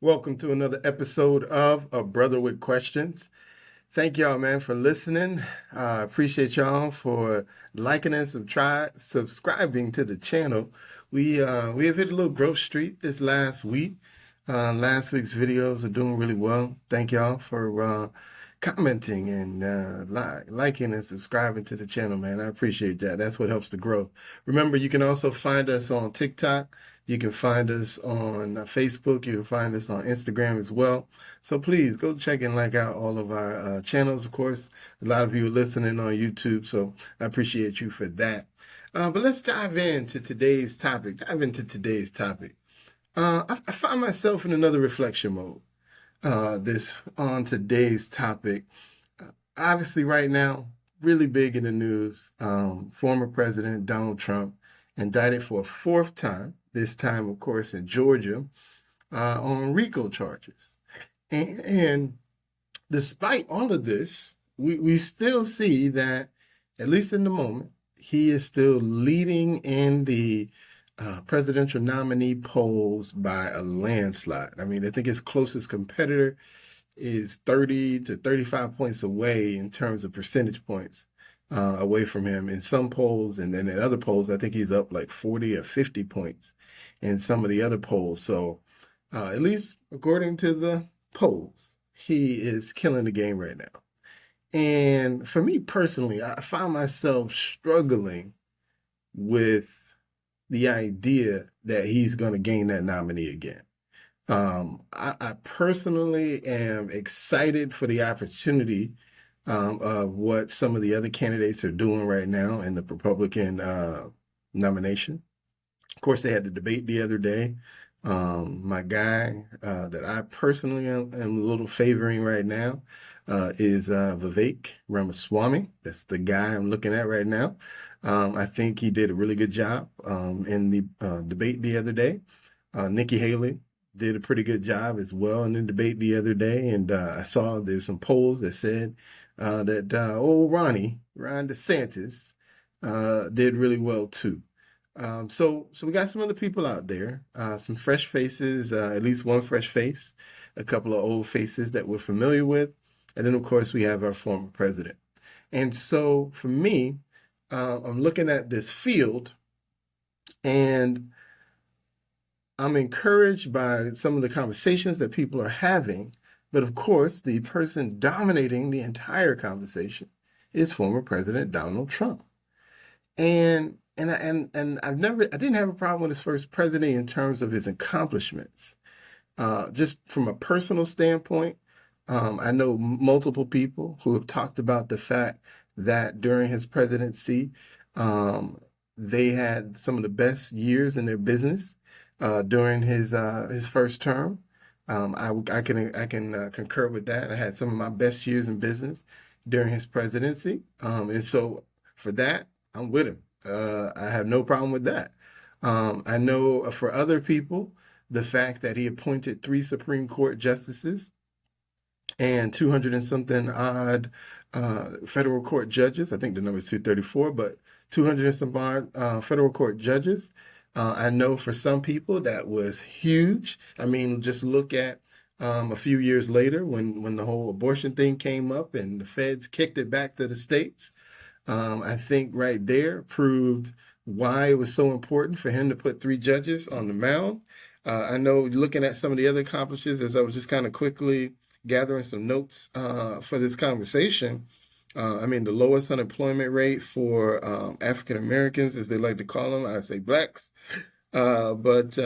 Welcome to another episode of A Brother with Questions. Thank y'all, man, for listening. Appreciate y'all for liking and subscribing to the channel. We have hit a little growth streak this last week. Last week's videos are doing really well. Thank y'all for commenting and liking and subscribing to the channel, man. I appreciate that. That's what helps the growth. Remember, you can also find us on TikTok. You can find us on Facebook. You can find us on Instagram as well. So please go check and like out all of our channels. Of course, a lot of you are listening on YouTube, so I appreciate you for that. But let's dive into today's topic. I find myself in another reflection mode. This on today's topic. Obviously, right now, really big in the news. Former President Donald Trump indicted for a fourth time. This time, of course, in Georgia, on RICO charges. And despite all of this, we still see that, at least in the moment, he is still leading in the presidential nominee polls by a landslide. I mean, I think his closest competitor is 30 to 35 points away in terms of percentage points away from him in some polls. And then in other polls, I think he's up like 40 or 50 points in some of the other polls. So at least according to the polls, he is killing the game right now. And for me personally, I find myself struggling with the idea that he's going to gain that nominee again. I personally am excited for the opportunity of what some of the other candidates are doing right now in the Republican nomination. Of course, they had the debate the other day. My guy that I personally am a little favoring right now is Vivek Ramaswamy. That's the guy I'm looking at right now. I think he did a really good job in the debate the other day. Nikki Haley did a pretty good job as well in the debate the other day. And I saw there's some polls that said that old Ron DeSantis, did really well too. So we got some other people out there, some fresh faces, at least one fresh face, a couple of old faces that we're familiar with, and then of course we have our former president. And so for me, I'm looking at this field, and I'm encouraged by some of the conversations that people are having, but of course, the person dominating the entire conversation is former President Donald Trump. And I didn't have a problem with his first presidency in terms of his accomplishments. Just from a personal standpoint, I know multiple people who have talked about the fact that during his presidency, um, they had some of the best years in their business during his first term. I can concur with that. I had some of my best years in business during his presidency, and so for that, I'm with him. I have no problem with that. I know for other people, the fact that he appointed three Supreme Court justices and 200 and something odd federal court judges. I think the number is 234, but 200 and some odd federal court judges. I know for some people that was huge. I mean, just look at a few years later when the whole abortion thing came up and the feds kicked it back to the states. I think right there proved why it was so important for him to put three judges on the mound. I know looking at some of the other accomplishments as I was just kind of quickly gathering some notes for this conversation. I mean, the lowest unemployment rate for African Americans, as they like to call them, I say blacks, but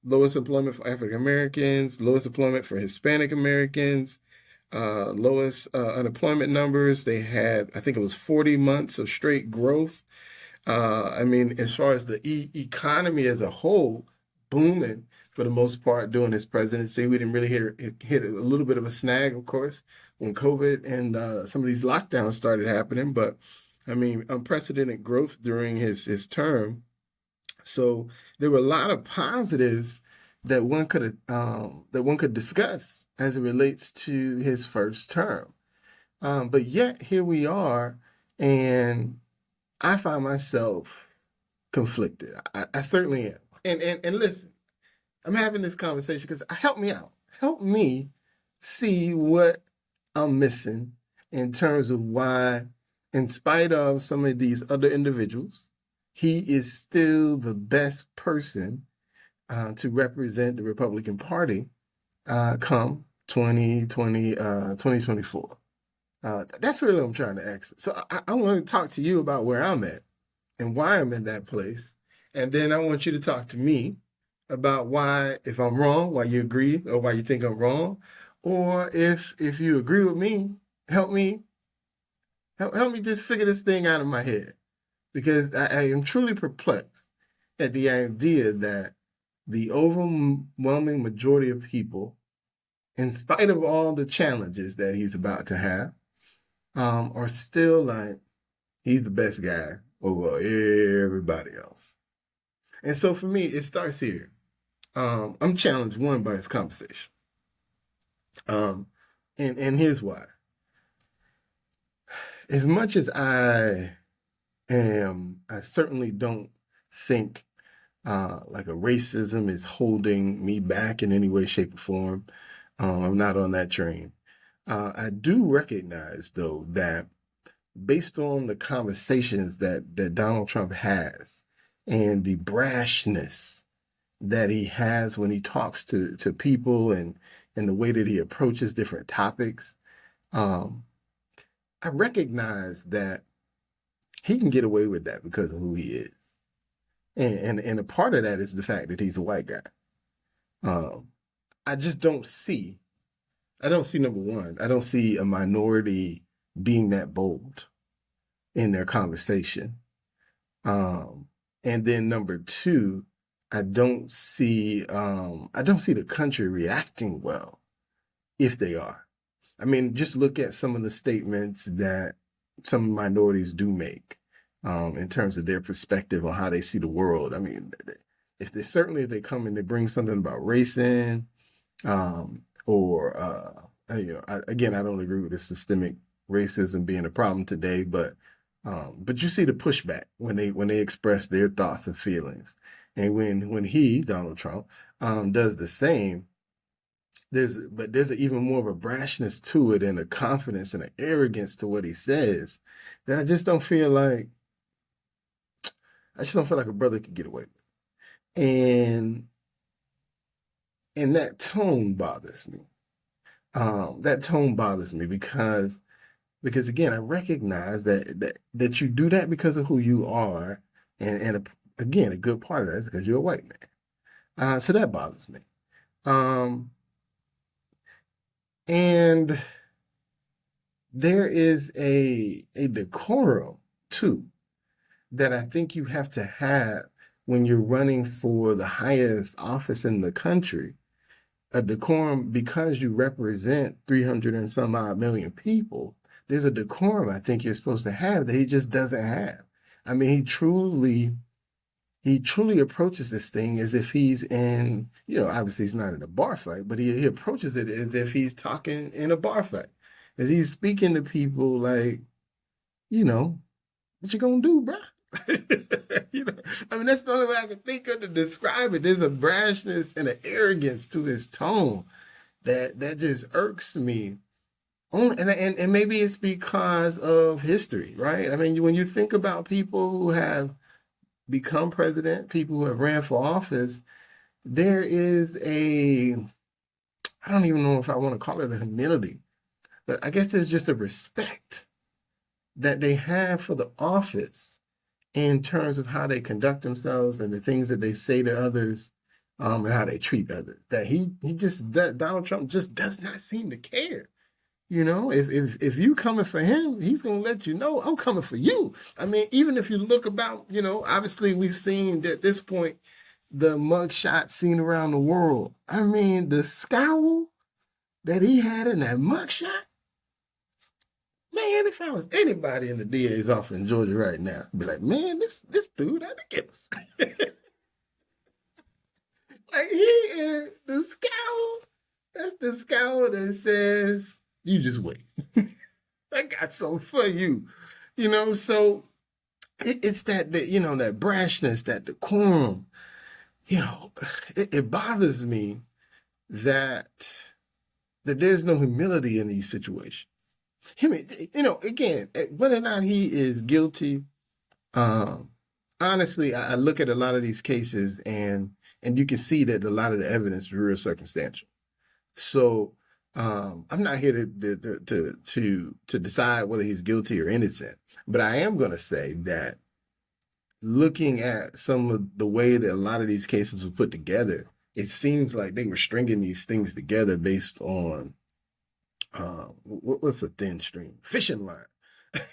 lowest employment for African Americans, lowest employment for Hispanic Americans, lowest unemployment numbers. They had, I think it was 40 months of straight growth. I mean, as far as the economy as a whole, booming for the most part during his presidency. We didn't really hit a little bit of a snag, of course, when COVID and some of these lockdowns started happening. But I mean, unprecedented growth during his term. So there were a lot of positives that one could discuss as it relates to his first term. But yet here we are, and I find myself conflicted. I certainly am. And listen, I'm having this conversation because help me out. Help me see what I'm missing in terms of why, in spite of some of these other individuals, he is still the best person to represent the Republican Party come 2024. That's really what I'm trying to ask. So I want to talk to you about where I'm at and why I'm in that place. And then I want you to talk to me about why, if I'm wrong, why you agree or why you think I'm wrong. Or if you agree with me, help me help me just figure this thing out of my head. Because I am truly perplexed at the idea that the overwhelming majority of people, in spite of all the challenges that he's about to have, are still like, he's the best guy over everybody else. And so for me, it starts here. I'm challenged, one, by his conversation. And here's why. As much as I certainly don't think like a racism is holding me back in any way, shape, or form. I'm not on that train. I do recognize, though, that based on the conversations that Donald Trump has and the brashness that he has when he talks to people and the way that he approaches different topics, I recognize that he can get away with that because of who he is. And a part of that is the fact that he's a white guy. I just don't see, number one, I don't see a minority being that bold in their conversation. And then number two, I don't see the country reacting well if they are. I mean, just look at some of the statements that some minorities do make in terms of their perspective on how they see the world. I mean, if they come and they bring something about race in, or again, I don't agree with the systemic racism being a problem today, but you see the pushback when they express their thoughts and feelings, and when he, Donald Trump, does the same. There's even more of a brashness to it and a confidence and an arrogance to what he says that I just don't feel like a brother could get away with. And that tone bothers me. That tone bothers me because again, I recognize that you do that because of who you are, and again, a good part of that is because you're a white man. So that bothers me. And there is a decorum too that I think you have to have when you're running for the highest office in the country. A decorum, because you represent 300 and some odd million people. There's a decorum I think you're supposed to have that he just doesn't have. I mean, he truly approaches this thing as if he's in, obviously he's not in a bar fight, but he approaches it as if he's talking in a bar fight. As he's speaking to people like, what you gonna do, bro? I mean, that's the only way I can think of to describe it. There's a brashness and an arrogance to his tone that just irks me. And maybe it's because of history, right? I mean, when you think about people who have become president, people who have ran for office, there is I don't even know if I want to call it a humility, but I guess there's just a respect that they have for the office in terms of how they conduct themselves and the things that they say to others, and how they treat others. That Donald Trump just does not seem to care. If you coming for him, he's gonna let you know I'm coming for you. I mean, even if you look about, obviously we've seen at this point the mugshot seen around the world. I mean, the scowl that he had in that mugshot. Man, if I was anybody in the DA's office in Georgia right now, I'd be like, man, this dude had to get us. Like, he is the scowl. That's the scowl that says, you just wait. I got something for you. So it's that brashness, that decorum you know, it bothers me that there's no humility in these situations. Him, again, whether or not he is guilty, um, honestly, I look at a lot of these cases and you can see that a lot of the evidence is real circumstantial. So I'm not here to decide whether he's guilty or innocent, but I am going to say that looking at some of the way that a lot of these cases were put together, it seems like they were stringing these things together based on what's a thin string? Fishing line.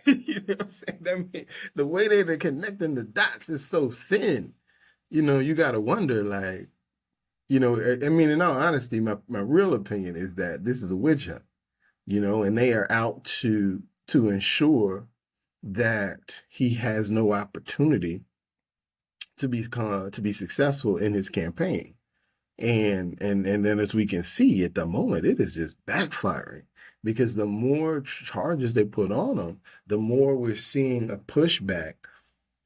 You know what I'm saying? I mean, the way they're connecting the dots is so thin. You got to wonder, like, I mean, in all honesty, my real opinion is that this is a witch hunt, and they are out to ensure that he has no opportunity to be successful in his campaign. And then as we can see at the moment, it is just backfiring because the more charges they put on him, the more we're seeing a pushback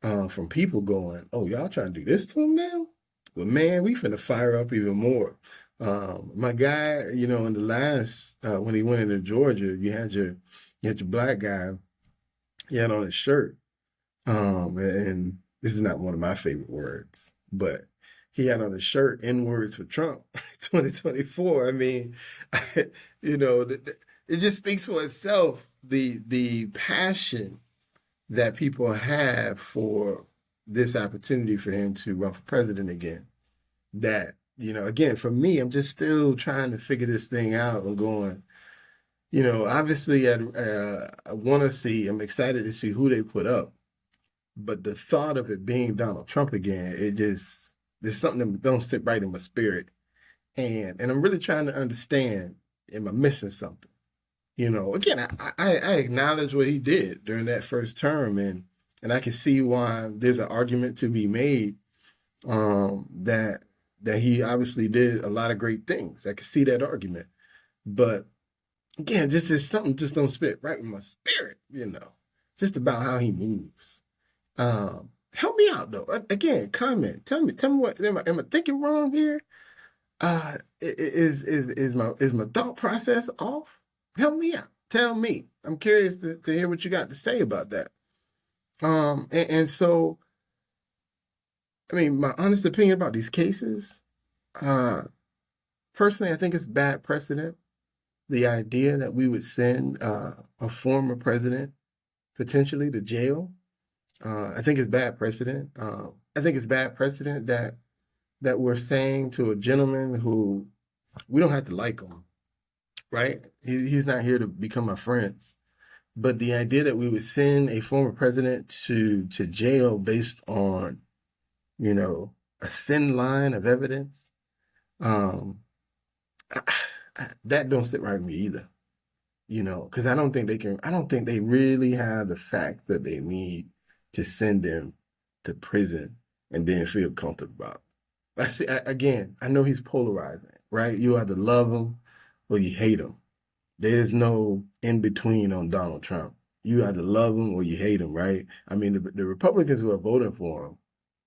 from people going, "Oh, y'all trying to do this to him now? Well, man, we finna fire up even more." My guy, in the last when he went into Georgia, you had your black guy. He had on his shirt, and this is not one of my favorite words, but he had on his shirt "N words for Trump" 2024. I mean, it just speaks for itself. The passion that people have for this opportunity for him to run for president again. That, again, for me, I'm just still trying to figure this thing out and going, obviously I want to see, I'm excited to see who they put up. But the thought of it being Donald Trump again, there's something that don't sit right in my spirit. And I'm really trying to understand, am I missing something? Again, I acknowledge what he did during that first term, and I can see why there's an argument to be made that he obviously did a lot of great things. I can see that argument, but again, just is something just don't spit right in my spirit. Just about how he moves. Help me out though. Again, comment. Tell me what am I thinking wrong here? Is my thought process off? Help me out. Tell me. I'm curious to hear what you got to say about that. And so, I mean, my honest opinion about these cases, personally, I think it's bad precedent. The idea that we would send a former president potentially to jail, I think it's bad precedent. I think it's bad precedent that we're saying to a gentleman who we don't have to like him, right? He's not here to become our friends. But the idea that we would send a former president to jail based on, a thin line of evidence, that don't sit right with me either. Because I don't think they really have the facts that they need to send him to prison and then feel comfortable about it. Again, I know he's polarizing, right? You either love him or you hate him. There's no in between on Donald Trump. You either love him or you hate him, right? I mean, the Republicans who are voting for him,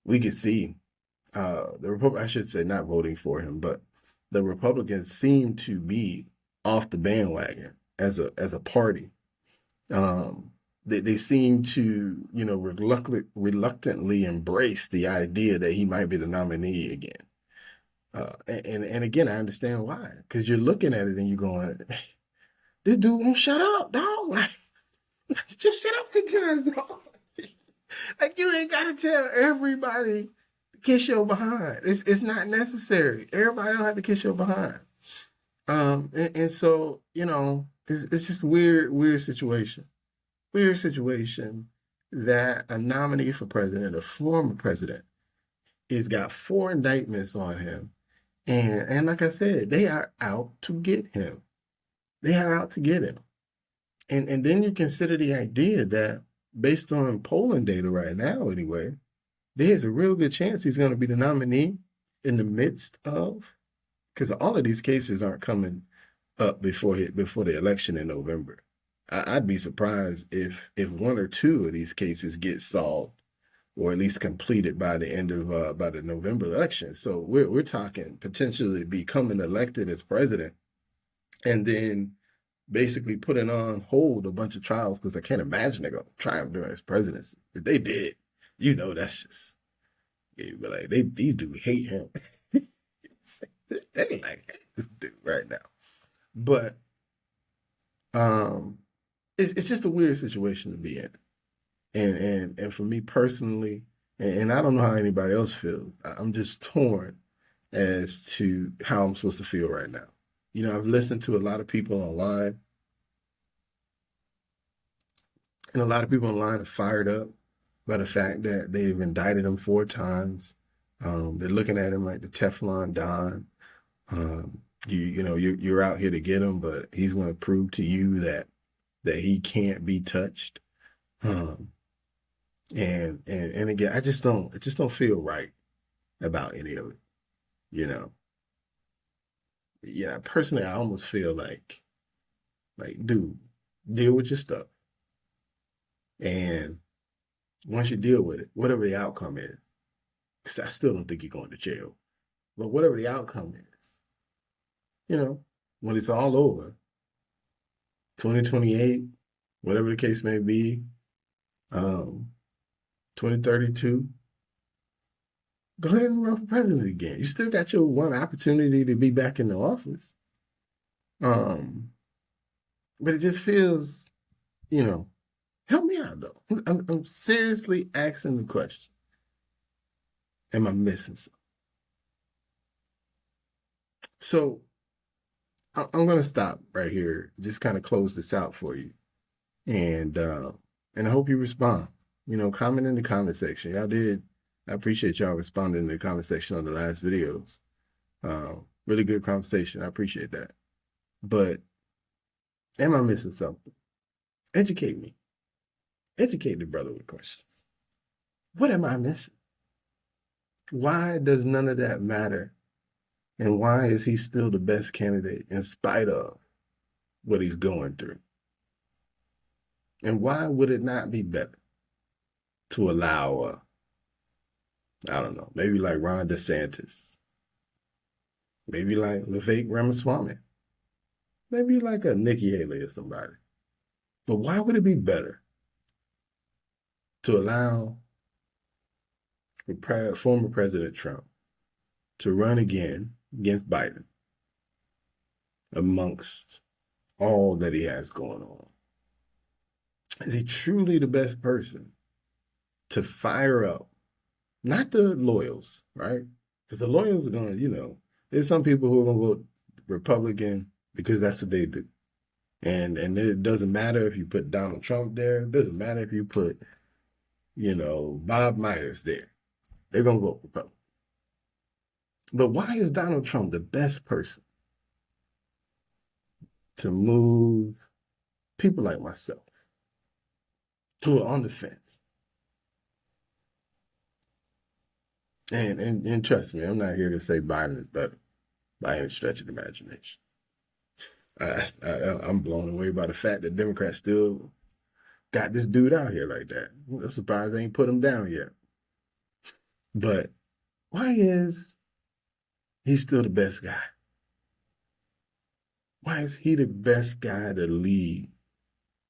we could see I should say not voting for him, but the Republicans seem to be off the bandwagon as a party. They seem to, reluctantly embrace the idea that he might be the nominee again. And again, I understand why, because you're looking at it and you're going, this dude won't shut up, dog. Like, just shut up sometimes, dog. Like, you ain't got to tell everybody to kiss your behind. It's not necessary. Everybody don't have to kiss your behind. And so, it's just a weird situation. Weird situation that a nominee for president, a former president, has got 4 indictments on him. And like I said, they are out to get him. They are out to get him. And then you consider the idea that based on polling data right now anyway, there's a real good chance he's going to be the nominee in the midst of, because all of these cases aren't coming up before the election in November. I'd be surprised if 1 or 2 of these cases get solved or at least completed by the end of by the November election. So we're talking potentially becoming elected as president, and then basically putting on hold a bunch of trials because I can't imagine they're gonna try him during his presidency. If they did, that's just but like these dudes hate him. They like this dude right now. But it's just a weird situation to be in. And for me personally, and I don't know how anybody else feels, I'm just torn as to how I'm supposed to feel right now. I've listened to a lot of people online, and a lot of people online are fired up by the fact that they've indicted him 4 times. They're looking at him like the Teflon Don. You're out here to get him, but he's going to prove to you that he can't be touched. And again, it just don't feel right about any of it. Personally, I almost feel like, dude, deal with your stuff. And once you deal with it, whatever the outcome is, because I still don't think you're going to jail, but whatever the outcome is, when it's all over, 2028, whatever the case may be, 2032, go ahead and run for president again. You still got your one opportunity to be back in the office. But it just feels, help me out though. I'm seriously asking the question. Am I missing something? So I'm going to stop right here, just kind of close this out for you. And I hope you respond. Comment in the comment section. I appreciate y'all responding in the comment section on the last videos. Really good conversation. I appreciate that. But am I missing something? Educate me. Educate the brother with questions. What am I missing? Why does none of that matter? And why is he still the best candidate in spite of what he's going through? And why would it not be better to allow, I don't know, maybe like Ron DeSantis, maybe like Vivek Ramaswamy, maybe like a Nikki Haley or somebody. But why would it be better to allow former President Trump to run again against Biden amongst all that he has going on? Is he truly the best person to fire up, not the loyals, right? Because the loyals are going to, there's some people who are going to vote Republican because that's what they do. And it doesn't matter if you put Donald Trump there. It doesn't matter if you put, Bob Myers there. They're going to vote Republican. But why is Donald Trump the best person to move people like myself who are on the fence? And trust me, I'm not here to say Biden is better by any stretch of the imagination. I'm blown away by the fact that Democrats still got this dude out here like that. I'm surprised they ain't put him down yet. But why is he still the best guy? Why is he the best guy to lead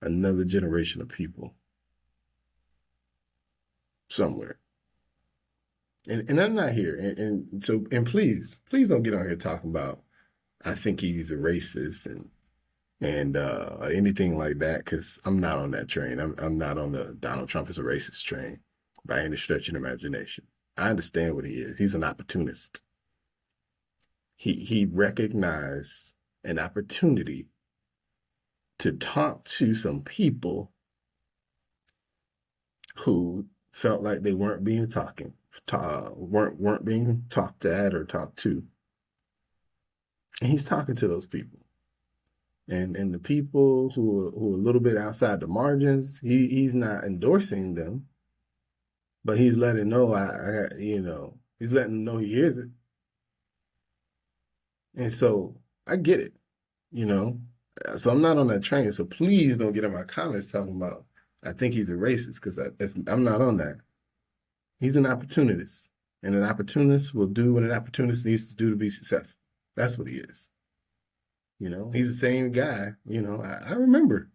another generation of people somewhere? And I'm not here. And please don't get on here talking about I think he's a racist and anything like that, because I'm not on that train. I'm not on the Donald Trump is a racist train by any stretch of imagination. I understand what he is. He's an opportunist. He recognized an opportunity to talk to some people who felt like they weren't being weren't being talked at or talked to. And he's talking to those people. And the people who are a little bit outside the margins, he's not endorsing them, but he's letting know he's letting them know he hears it. And so I get it, So I'm not on that train. So please don't get in my comments talking about I think he's a racist, because I'm not on that. He's an opportunist, and an opportunist will do what an opportunist needs to do to be successful. That's what he is. He's the same guy. I remember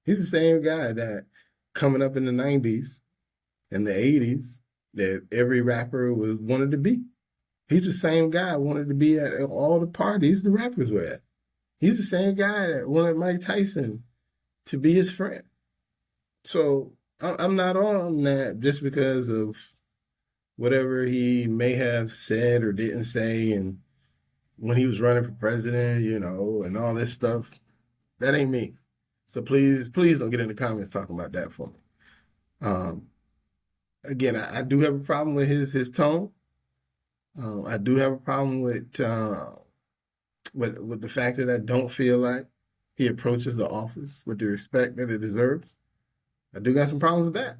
he's the same guy that coming up in the 90s and the 80s that every rapper wanted to be. He's the same guy wanted to be at all the parties the rappers were at. He's the same guy that wanted Mike Tyson to be his friend. So I'm not on that just because of whatever he may have said or didn't say, and when he was running for president, and all this stuff. That ain't me. So please don't get in the comments talking about that for me. Again, I do have a problem with his tone. I do have a problem with the fact that I don't feel like he approaches the office with the respect that it deserves. I do got some problems with that.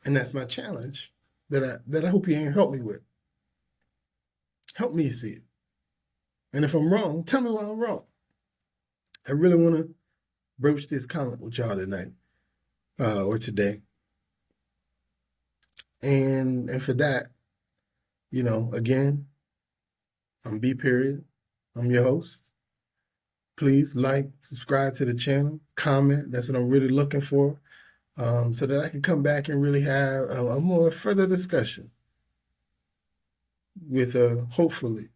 And that's my challenge that I hope you can help me with. Help me see it. And if I'm wrong, tell me why I'm wrong. I really want to broach this comment with y'all tonight or today. And for that, again, I'm B Period. I'm your host. Please like, subscribe to the channel, comment. That's what I'm really looking for, so that I can come back and really have a more further discussion with hopefully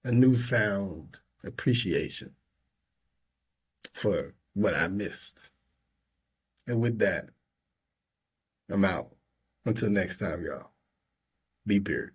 a newfound appreciation for what I missed. And with that, I'm out. Until next time, y'all. B Period.